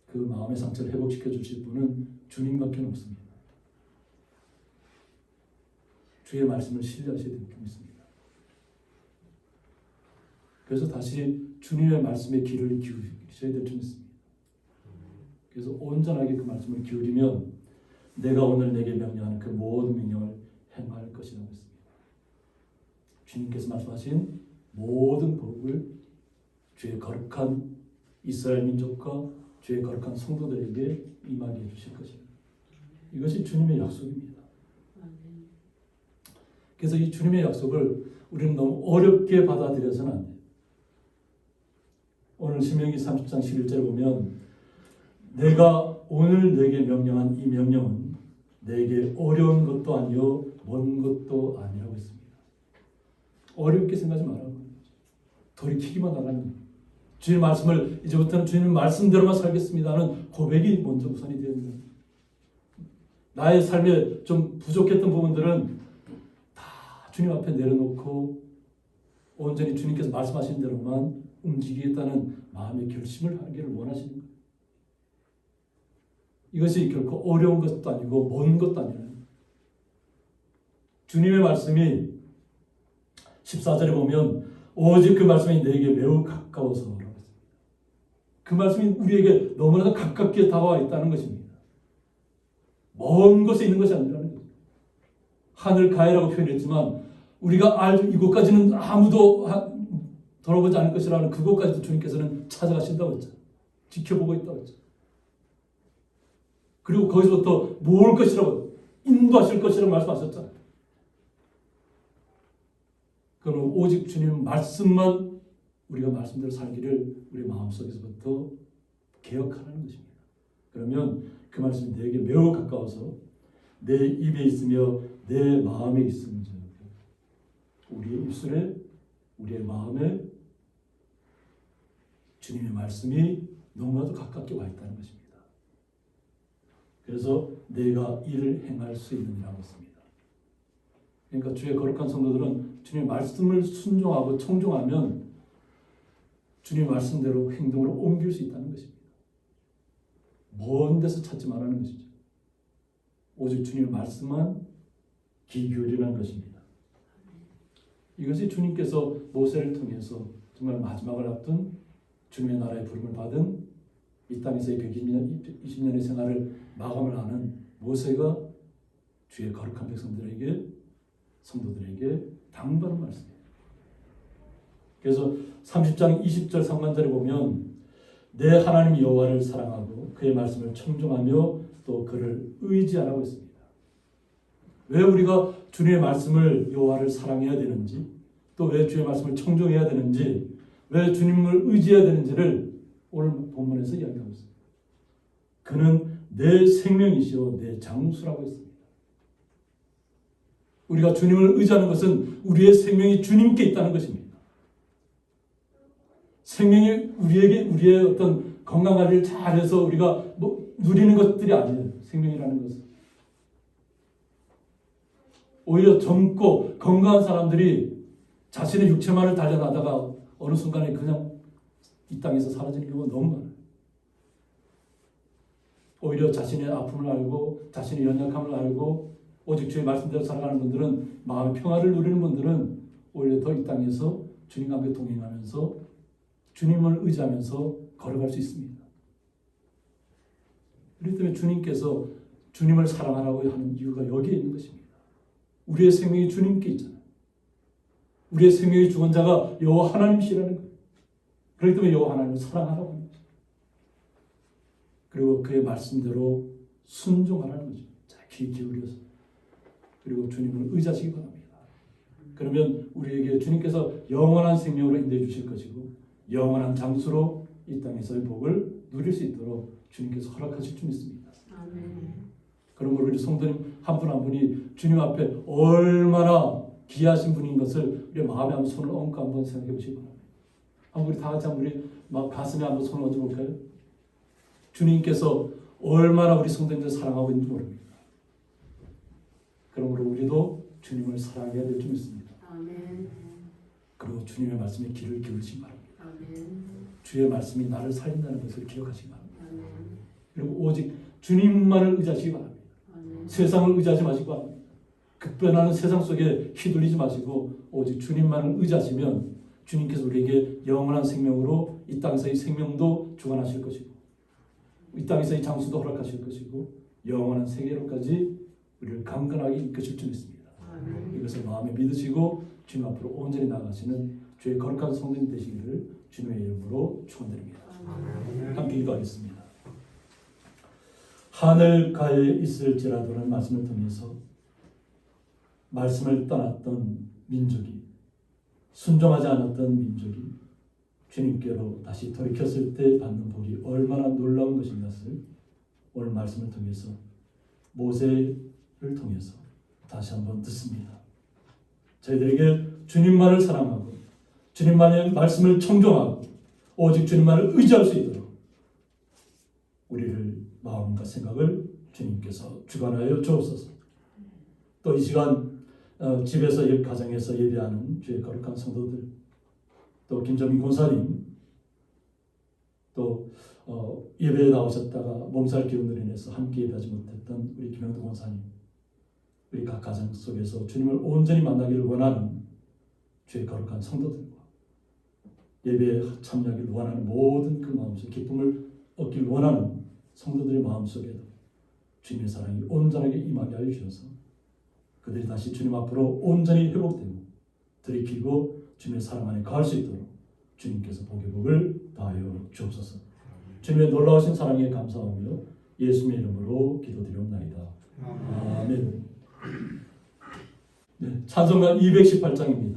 그 마음의 상처를 회복시켜 주실 분은 주님밖에 없습니다. 주의 말씀을 신뢰하셔야 될 줄 믿습니다. 그래서 다시 주님의 말씀에 귀를 기울이셔야 될 줄 믿습니다. 그래서 온전하게 그 말씀을 기울이면 내가 오늘 내게 명령하는 그 모든 명령을 행할 것이라고 했습니다. 주님께서 말씀하신 모든 법을 주의 거룩한 이스라엘 민족과 주의 거룩한 성도들에게 임하게 해주실 것입니다. 이것이 주님의 약속입니다. 그래서 이 주님의 약속을 우리는 너무 어렵게 받아들여서는 안 돼요. 오늘 신명기 30장 11절에 보면 내가 오늘 내게 명령한 이 명령은 내게 어려운 것도 아니요 먼 것도 아니라고 했습니다. 어렵게 생각하지 말라고. 돌이키기만 하라는 거예요. 주의 말씀을 이제부터는 주님 말씀대로만 살겠습니다 하는 고백이 먼저 우선이 되어야 됩니다. 나의 삶에 좀 부족했던 부분들은 다 주님 앞에 내려놓고 온전히 주님께서 말씀하신 대로만 움직이겠다는 마음의 결심을 하기를 원하시는 거예요. 이것이 결코 어려운 것도 아니고 먼 것도 아니에요. 주님의 말씀이 14절에 보면 오직 그 말씀이 내게 매우 가까워서 라고 했습니다. 그 말씀이 우리에게 너무나도 가깝게 다가와 있다는 것입니다. 먼 곳에 있는 것이 아니라는 거죠. 하늘 가해라고 표현했지만 우리가 알 이곳까지는 아무도 돌아보지 않을 것이라는 그곳까지도 주님께서는 찾아가신다고 했죠. 지켜보고 있다고 했죠. 그리고 거기서부터 모을 것이라고 인도하실 것이라고 말씀하셨잖아요. 그럼 오직 주님 말씀만 우리가 말씀대로 살기를 우리 마음속에서부터 개혁하라는 것입니다. 그러면 그 말씀이 내게 매우 가까워서 내 입에 있으며 내 마음에 있으면서 우리의 입술에 우리의 마음에 주님의 말씀이 너무나도 가깝게 와 있다는 것입니다. 그래서 내가 이를 행할 수 있느니라고 했습니다. 그러니까 주의 거룩한 성도들은 주님의 말씀을 순종하고 청종하면 주님의 말씀대로 행동으로 옮길 수 있다는 것입니다. 먼 데서 찾지 말라는 것이죠. 오직 주님의 말씀만 귀 기울이라는 것입니다. 이것이 주님께서 모세를 통해서 정말 마지막을 앞둔 주님의 나라의 부름을 받은 이 땅에서의 120년의 생활을 마감을 하는 모세가 주의 거룩한 백성들에게 성도들에게 당부하는 말씀이에요. 그래서 30장 20절 상반절에 보면 내 하나님 여호와를 사랑하고 그의 말씀을 청종하며 또 그를 의지하라고 했습니다. 왜 우리가 주님의 말씀을 여호와를 사랑해야 되는지 또 왜 주의 말씀을 청종해야 되는지 왜 주님을 의지해야 되는지를 오늘 본문에서 이야기하고 있습니다. 그는 내 생명이시오 내 장수라고 했습니다. 우리가 주님을 의지하는 것은 우리의 생명이 주님께 있다는 것입니다. 생명이 우리의 어떤 건강관리를 잘해서 우리가 누리는 것들이 아니에요. 생명이라는 것은. 오히려 젊고 건강한 사람들이 자신의 육체만을 달려나다가 어느 순간에 그냥 이 땅에서 사라지는 경우가 너무 많아요. 오히려 자신의 아픔을 알고 자신의 연약함을 알고 오직 주의 말씀대로 살아가는 분들은 마음의 평화를 누리는 분들은 오히려 더 이 땅에서 주님과 함께 동행하면서 주님을 의지하면서 걸어갈 수 있습니다. 그렇기 때문에 주님께서 주님을 사랑하라고 하는 이유가 여기에 있는 것입니다. 우리의 생명이 주님께 있잖아요. 우리의 생명의 주권자가 여호와 하나님이시라는 거예요. 그렇기 때문에 여호와 하나님을 사랑하라고 하는 거죠. 그리고 그의 말씀대로 순종하라는 거죠. 자, 귀 기울여서. 그리고 주님을 의지하시기 바랍니다. 그러면 우리에게 주님께서 영원한 생명으로 인도해 주실 것이고 영원한 장수로 이 땅에서의 복을 누릴 수 있도록 주님께서 허락하실 줄 믿습니다.
아멘.
그러므로 우리 성도님 한 분 한 분이 주님 앞에 얼마나 귀하신 분인 것을 우리 마음에 한번 손을 얹고 한번 생각해 보시기 바랍니다. 한번 우리 다 같이 한번 우리 막 가슴에 한번 손을 얹어 볼까요? 주님께서 얼마나 우리 성도님들 사랑하고 있는지 모릅니다. 그러므로 우리도 주님을 사랑해야 될 줄 믿습니다.
아멘.
그리고 주님의 말씀에 귀를 기울이시기 바랍니다.
아멘.
주의 말씀이 나를 살린다는 것을 기억하시기 바랍니다.
아멘.
그리고 오직 주님만을 의지하시기 바랍니다.
아멘.
세상을 의지하지 마시기 바랍니다. 급변하는 세상 속에 휘둘리지 마시고 오직 주님만을 의지하시면 주님께서 우리에게 영원한 생명으로 이 땅에서의 생명도 주관하실 것이고 이 땅에서의 장수도 허락하실 것이고 영원한 세계로까지 우리를 강건하게 이끄실 줄 믿습니다. 이것을 마음에 믿으시고 주님 앞으로 온전히 나아가시는 주의 거룩한 성도님 되시기를 주님의 이름으로 축원드립니다. 함께 기도하겠습니다. 하늘가에 있을지라도는 말씀을 통해서 말씀을 떠났던 민족이, 순종하지 않았던 민족이 주님께로 다시 돌이켰을 때 받는 복이 얼마나 놀라운 것인 것을 오늘 말씀을 통해서 모세를 통해서 다시 한번 듣습니다. 저희들에게 주님만을 사랑하고 주님만의 말씀을 청종하고 오직 주님만을 의지할 수 있도록 우리를 마음과 생각을 주님께서 주관하여 주옵소서. 또 이 시간 집에서 가정에서 예배하는 주의 거룩한 성도들, 또 김정민 권사님, 또 예배에 나오셨다가 몸살 기운으로 인해서 함께 예배하지 못했던 우리 김영도 권사님, 우리 각 가정 속에서 주님을 온전히 만나기를 원하는 주의 거룩한 성도들과 예배에 참여하기를 원하는 모든 그 마음속 기쁨을 얻기를 원하는 성도들의 마음속에도 주님의 사랑이 온전하게 임하게 하여 주셔서 그들이 다시 주님 앞으로 온전히 회복되고 들이키고 주님의 사랑 안에 거할 수 있도록 주님께서 복의 복을 다하여 주옵소서. 주님의 놀라우신 사랑에 감사하며 예수님의 이름으로 기도드리옵나이다. 아멘. 네, 찬송가 218장입니다.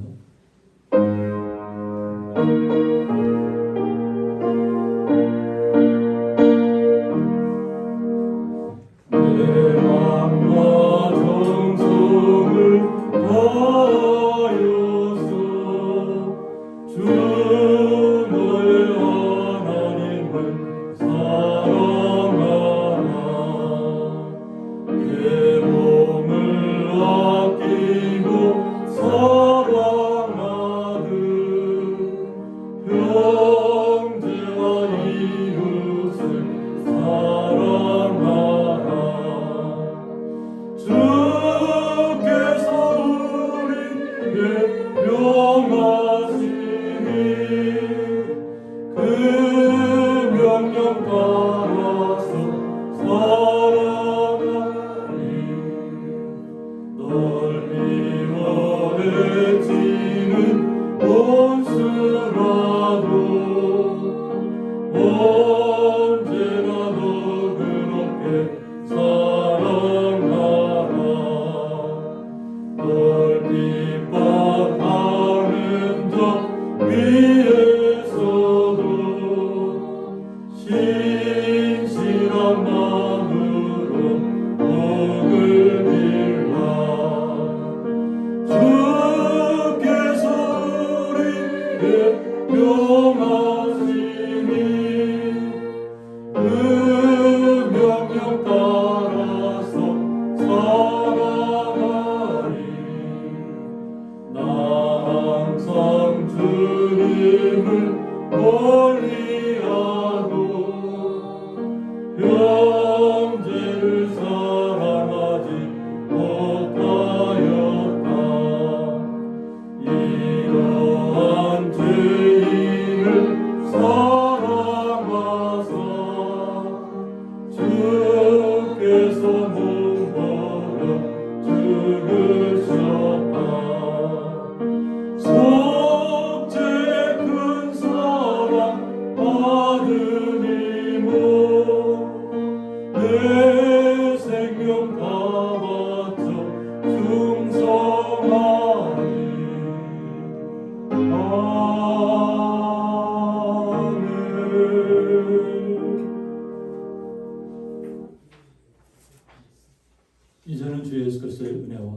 이제는 주 예수 그리스도의 은혜와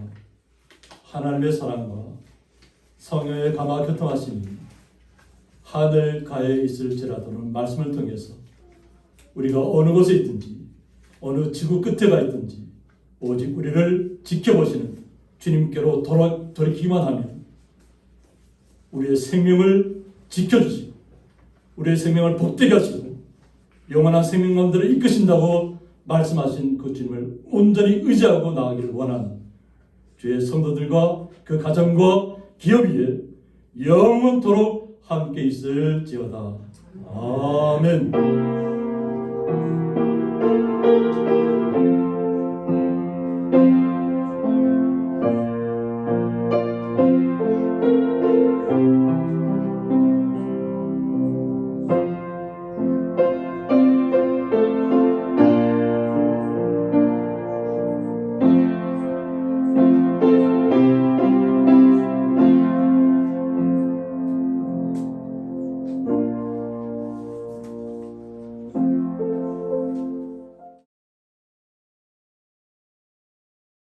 하나님의 사랑과 성령의 감화 교통하심이 하늘가에 있을지라도는 말씀을 통해서 우리가 어느 곳에 있든지 어느 지구 끝에 가 있든지 오직 우리를 지켜보시는 주님께로 돌이키기만 하면 우리의 생명을 지켜주시고 우리의 생명을 복되게 하시고 영원한 생명 가운데로 이끄신다고 말씀하신 그 주님을 온전히 의지하고 나아가기를 원하는 주의 성도들과 그 가정과 기업 위에 영원토록 함께 있을지어다. 아멘.